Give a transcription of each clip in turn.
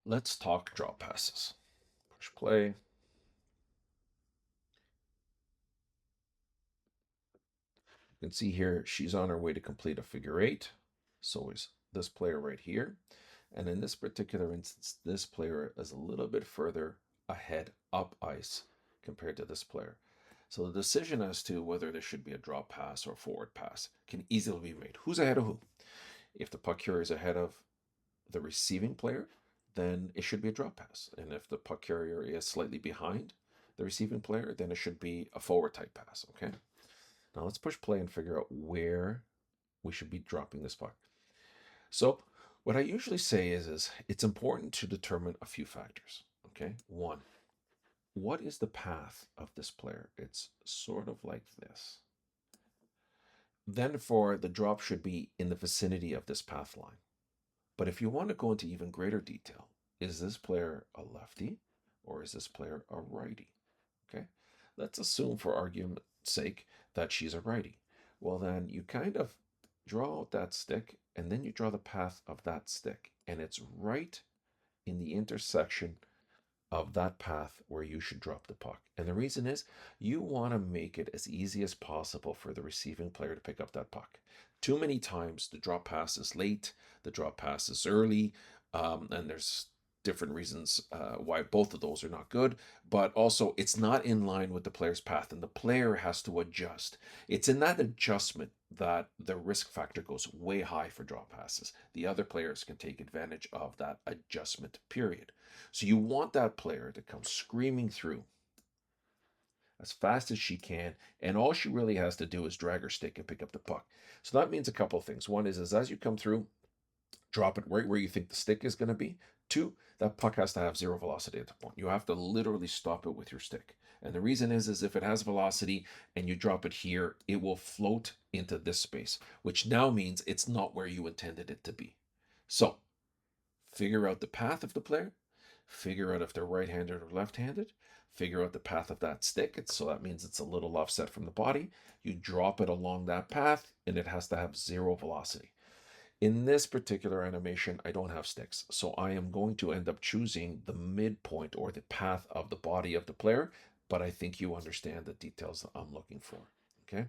Let's talk drop passes. Push play. You can see here she's on her way to complete a figure eight. So is this player right here. And in this particular instance, this player is a little bit further ahead up ice compared to this player. So the decision as to whether there should be a drop pass or forward pass can easily be made. Who's ahead of who? If the puck carrier is ahead of the receiving player, then it should be a drop pass. And if the puck carrier is slightly behind the receiving player, then it should be a forward type pass. Okay. Now let's push play and figure out where we should be dropping this puck. So what I usually say is it's important to determine a few factors. Okay. One, what is the path of this player? It's sort of like this. Then for the drop should be in the vicinity of this path line. But if you want to go into even greater detail, is this player a lefty or is this player a righty? Okay. Let's assume for argument's sake that she's a righty. Well, then you kind of draw out that stick and then you draw the path of that stick. And it's right in the intersection of that path where you should drop the puck. And the reason is you want to make it as easy as possible for the receiving player to pick up that puck. Too many times the drop pass is late, the drop pass is early, and there's different reasons why both of those are not good, but also it's not in line with the player's path and the player has to adjust. It's in that adjustment that the risk factor goes way high for drop passes. The other players can take advantage of that adjustment period. So you want that player to come screaming through as fast as she can, and all she really has to do is drag her stick and pick up the puck. So that means a couple of things. One is as you come through, drop it right where you think the stick is going to be. Two, that puck has to have zero velocity at the point. You have to literally stop it with your stick. And the reason is if it has velocity and you drop it here, it will float into this space, which now means it's not where you intended it to be. So figure out the path of the player, figure out if they're right-handed or left-handed, figure out the path of that stick. So that means it's a little offset from the body. You drop it along that path and it has to have zero velocity. In this particular animation, I don't have sticks, so I am going to end up choosing the midpoint or the path of the body of the player, but I think you understand the details that I'm looking for. Okay, I'm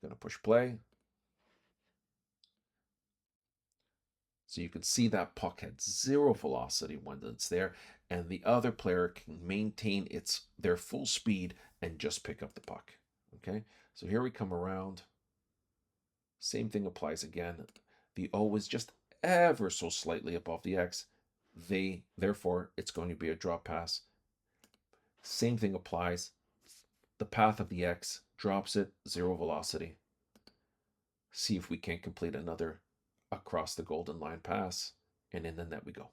going to push play. So you can see that puck had zero velocity when it's there, and the other player can maintain their full speed and just pick up the puck. Okay, so here we come around. Same thing applies again. The O is just ever so slightly above the X. Therefore, it's going to be a drop pass. Same thing applies. The path of the X drops it, zero velocity. See if we can complete another across the golden line pass, and in the net we go.